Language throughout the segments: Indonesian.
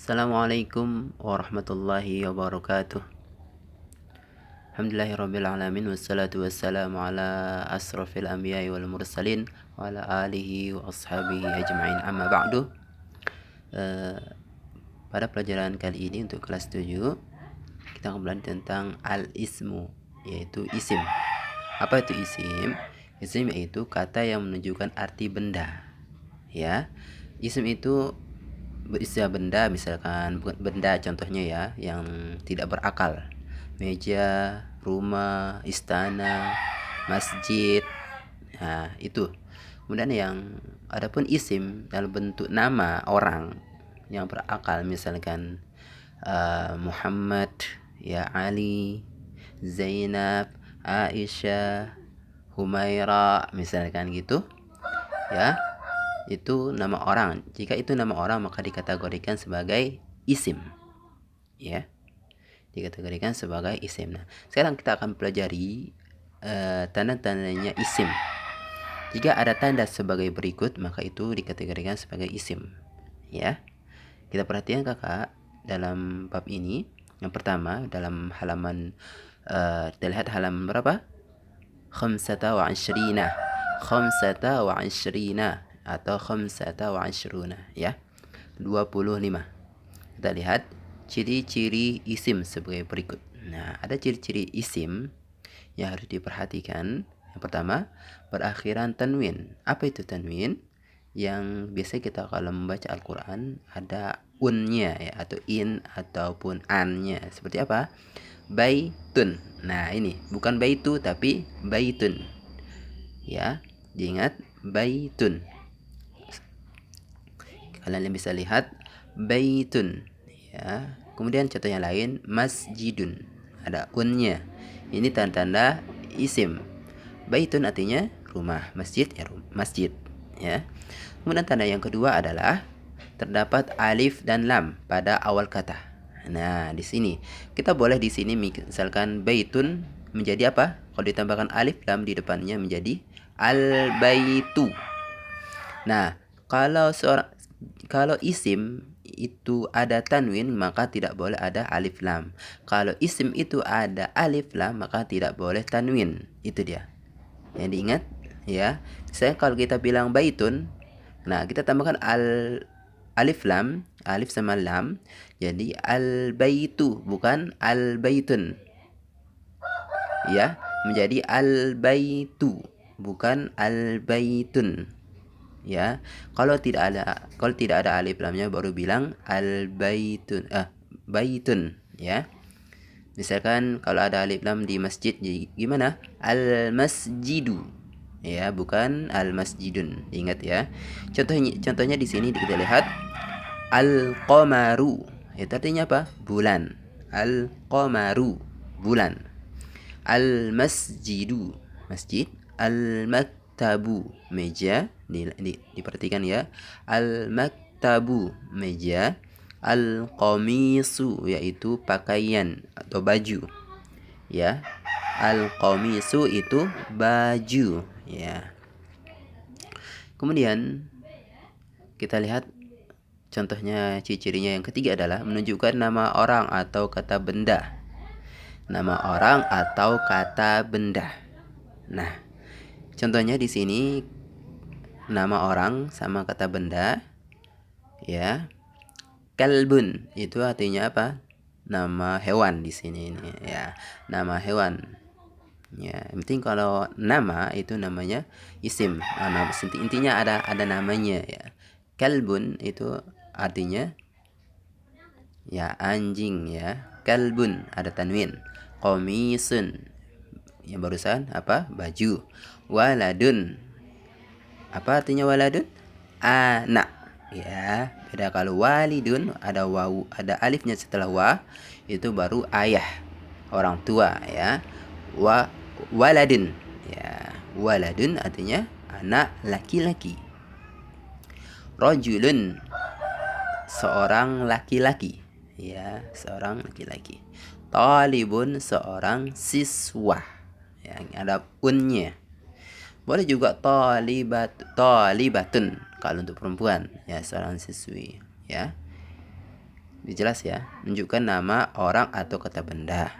Assalamualaikum warahmatullahi wabarakatuh. Alhamdulillahirrabbilalamin. Wassalatu wassalamu ala asrafil anbiya'i wal mursalin wa ala alihi wa ashabihi ajma'in, amma ba'du. Pada pelajaran kali ini untuk kelas 7 kita akan belajar tentang al-ismu, yaitu isim. Apa itu isim? Isim yaitu kata yang menunjukkan arti benda. Ya, isim itu berisi benda, misalkan benda contohnya ya yang tidak berakal, meja, rumah, istana, masjid. Nah, itu. Kemudian yang adapun isim dalam bentuk nama orang yang berakal, misalkan Muhammad, ya, Ali, Zainab, Aisyah, Humaira, misalkan gitu ya, itu nama orang. Jika itu nama orang maka dikategorikan sebagai isim, ya, dikategorikan sebagai isim. Nah, sekarang kita akan pelajari tanda-tandanya isim. Jika ada tanda sebagai berikut maka itu dikategorikan sebagai isim, ya. Kita perhatikan kakak dalam bab ini. Yang pertama dalam halaman kita lihat halaman berapa? Khamsata wa ashrina atau khamsata wa ashruna, ya, 25. Kita lihat ciri-ciri isim sebagai berikut. Nah, ada ciri-ciri isim yang harus diperhatikan. Yang pertama, berakhiran tanwin. Apa itu tanwin? Yang biasa kita kalau membaca Al-Quran ada unnya, ya, atau in ataupun annya. Seperti apa? Baitun. Nah, ini bukan baitu tapi baitun, ya, diingat, baitun. Kalian bisa lihat baitun, ya. Kemudian contoh yang lain, masjidun, ada unnya. Ini tanda-tanda isim. Baitun artinya rumah, masjid ya masjid, ya. Kemudian tanda yang kedua adalah terdapat alif dan lam pada awal kata. Nah, di sini kita boleh di sini misalkan baitun menjadi apa? Kalau ditambahkan alif lam di depannya menjadi al-baitu. Nah, kalau isim itu ada tanwin maka tidak boleh ada alif lam. Kalau isim itu ada alif lam maka tidak boleh tanwin. Itu dia. Yang diingat, ya. Misalnya kalau kita bilang baitun, nah kita tambahkan alif lam, alif sama lam, jadi al baitu bukan al baitun, ya, menjadi al baitu bukan al baitun, ya. Kalau tidak ada alif lamnya baru bilang al baitun, baitun, ya. Misalkan kalau ada alif lam di masjid jadi gimana? Al masjidu, ya, bukan al masjidun. Ingat ya. Contohnya di sini kita lihat al qamaru. Itu artinya apa? Bulan. Al qamaru, bulan. Al masjidu, masjid. Al maktabu, meja. Diperhatikan ya. Al maktabu, meja. Al-qamisu, yaitu pakaian atau baju, ya. Al-qamisu itu baju, ya. Kemudian kita lihat contohnya, ciri-cirinya yang ketiga adalah menunjukkan nama orang atau kata benda. Nama orang atau kata benda. Nah, contohnya di sini nama orang sama kata benda, ya. Kalbun itu artinya apa? Nama hewan di sini ini, ya. Nama hewan. Ya, yang penting kalau nama itu namanya isim. Nah, intinya ada namanya, ya. Kalbun itu artinya ya anjing, ya. Kalbun ada tanwin. Qamisun yang barusan apa? Baju. Waladun. Apa artinya waladun? Anak. Ya, beda kalau walidun ada wawu, ada alifnya setelah wa, itu baru ayah, orang tua, ya. Waladun, ya. Waladun artinya anak laki-laki. Rajulun seorang laki-laki, ya, seorang laki-laki. Talibun seorang siswa, yang ada unnya. Boleh juga talibatun kalau untuk perempuan, ya, seorang siswi, ya. Jelas ya, menunjukkan nama orang atau kata benda.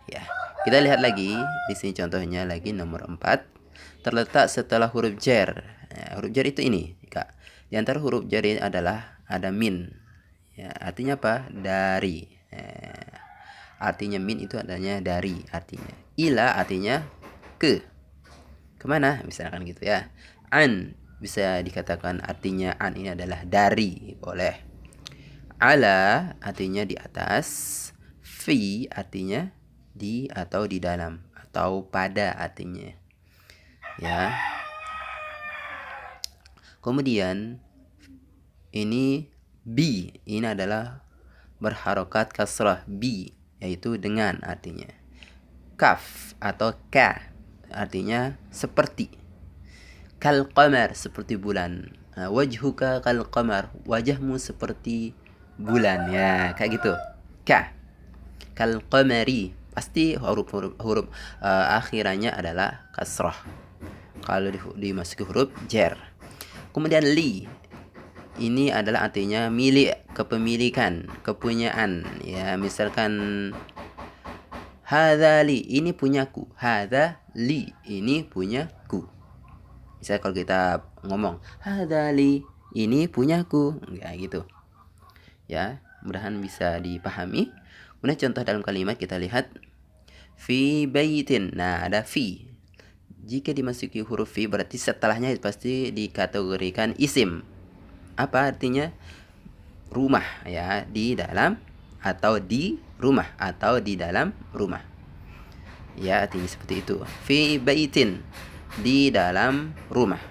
Ya, kita lihat lagi di sini contohnya lagi nomor 4. Terletak setelah huruf jar. Ya, huruf jar itu ini, Kak. Di antara huruf jar ini adalah ada min. Ya, artinya apa? Dari. Artinya min itu adanya dari artinya. Ila artinya ke. Kemana? Misalkan gitu ya. An bisa dikatakan artinya an ini adalah dari, boleh. Ala artinya di atas. Fi artinya di atau di dalam atau pada artinya. Ya. Kemudian ini bi, ini adalah berharokat kasrah bi, yaitu dengan artinya. Kaf atau ka artinya seperti. Kal qamar seperti bulan. Wajhuka kal qamar, wajahmu seperti bulan. Ya, kayak gitu. Ka. Kal qamari, pasti huruf akhirannya adalah kasrah kalau dimasuki huruf jar. Kemudian li, ini adalah artinya milik, kepemilikan, kepunyaan. Ya, misalkan hadza li, ini punyaku. Hadza li, ini punyaku. Misal kalau kita ngomong hadza li, ini punyaku, ya gitu. Ya, mudahan bisa dipahami. Kemudian contoh dalam kalimat kita lihat fi baitin. Nah, ada fi. Jika dimasuki huruf fi berarti setelahnya pasti dikategorikan isim. Apa artinya? Rumah, ya, di dalam atau di rumah atau di dalam rumah. Ya, artinya seperti itu. Fi baitin, di dalam rumah.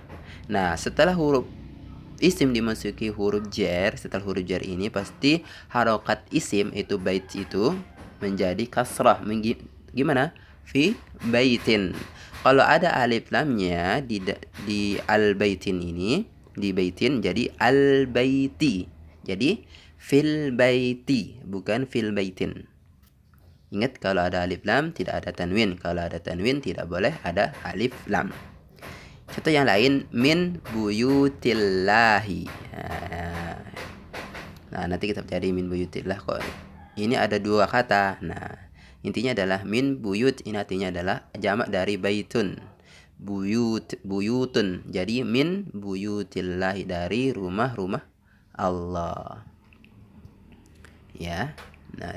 Nah, setelah huruf isim dimasuki huruf jar, setelah huruf jar ini pasti harokat isim itu bait itu menjadi kasrah. Gimana? Fi baitin. Kalau ada alif lamnya di al baitin ini, di baitin jadi al baiti. Jadi fil baiti, bukan fil baitin. Ingat, kalau ada alif lam tidak ada tanwin. Kalau ada tanwin tidak boleh ada alif lam. Contoh yang lain, min buyutillahi. Nah, nanti kita cari min buyutillah kok. Ini ada dua kata. Nah, intinya adalah min buyut, ini artinya adalah jamak dari baitun. Buyutun. Jadi min buyutillahi, dari rumah-rumah Allah. Ya. Nah,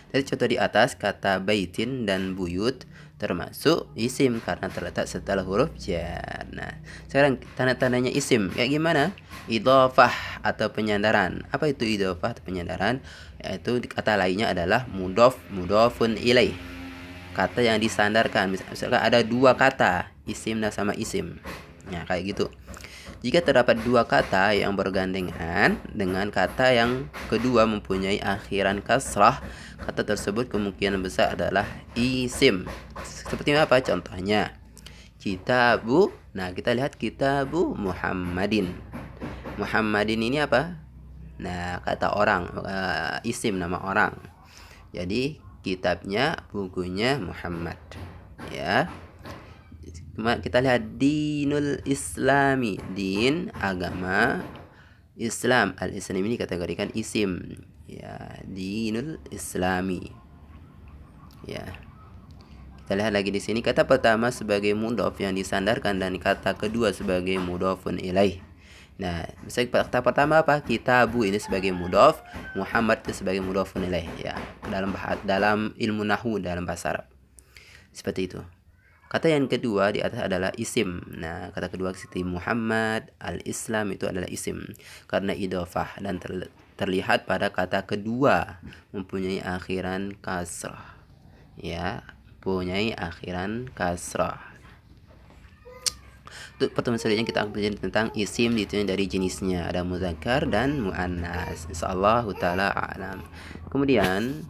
dari contoh di atas kata baitin dan buyut termasuk isim karena terletak setelah huruf jar. Nah, sekarang tanda-tandanya isim kayak gimana? Idhofah atau penyandaran. Apa itu idhofah atau penyandaran? Yaitu kata lainnya adalah mudhofun ilaih. Kata yang disandarkan. Misalkan ada dua kata, isim dan sama isim. Nah, kayak gitu. Jika terdapat dua kata yang bergandengan dengan kata yang kedua mempunyai akhiran kasrah, kata tersebut kemungkinan besar adalah isim. Seperti apa contohnya? Kitabu. Nah, kita lihat kitabu Muhammadin. Muhammadin ini apa? Nah, kata orang, isim, nama orang. Jadi kitabnya, bukunya Muhammad. Ya. Kita lihat dinul islami, din agama Islam. Al-Islam ini kategorikan isim. Ya, dinul islami. Ya. Kita lihat lagi di sini kata pertama sebagai mudhof yang disandarkan dan kata kedua sebagai mudhofun ilaih. Nah, misalnya kata pertama apa? Kitabu ini sebagai mudhof, Muhammad itu sebagai mudhofun ilaih. Ya, dalam ilmu nahwu, dalam bahasa Arab. Seperti itu. Kata yang kedua di atas adalah isim. Nah, kata kedua seperti Muhammad, al-Islam itu adalah isim karena idhofah dan terlihat pada kata kedua mempunyai akhiran kasrah. Ya, mempunyai akhiran kasrah. Untuk pertemuan selanjutnya kita akan belajar tentang isim dihitung dari jenisnya, ada muzakkar dan muannas. Insyaallah taala a'lam. Kemudian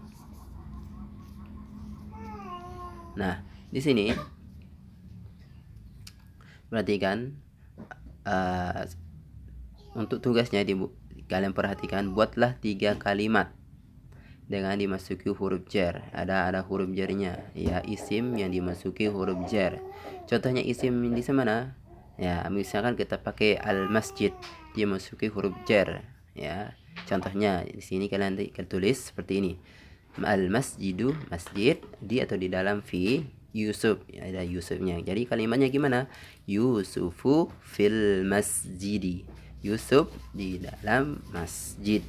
nah, di sini perhatikan untuk tugasnya kalian perhatikan, buatlah 3 kalimat dengan dimasuki huruf jar. Ada huruf jarnya, ya, isim yang dimasuki huruf jar. Contohnya isim di mana? Ya, misalkan kita pakai al masjid, dimasuki huruf jar, ya. Contohnya di sini kalian tulis seperti ini. Al masjidu, masjid, di atau di dalam fi Yusuf, ada Yusufnya. Jadi kalimatnya gimana? Yusufu fil masjidi. Yusuf di dalam masjid.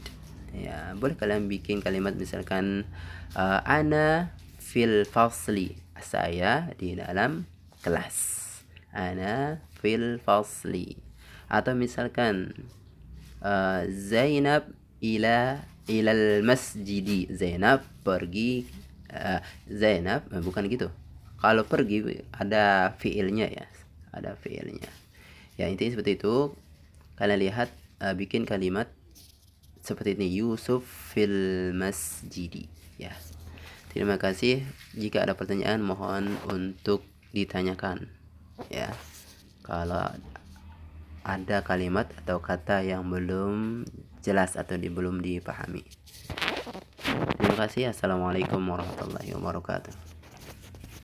Ya, boleh kalian bikin kalimat misalkan ana fil fasli. Saya di dalam kelas. Ana fil fasli. Atau misalkan Zainab ilal masjidi. Zainab pergi. Zainab bukan gitu. Kalau pergi ada fiilnya ya, ada fiilnya. Ya intinya seperti itu. Kalian lihat bikin kalimat seperti ini, Yusuf fil masjidi. Ya. Terima kasih. Jika ada pertanyaan mohon untuk ditanyakan. Ya. Kalau ada kalimat atau kata yang belum jelas atau belum dipahami. Terima kasih. Assalamualaikum warahmatullahi wabarakatuh.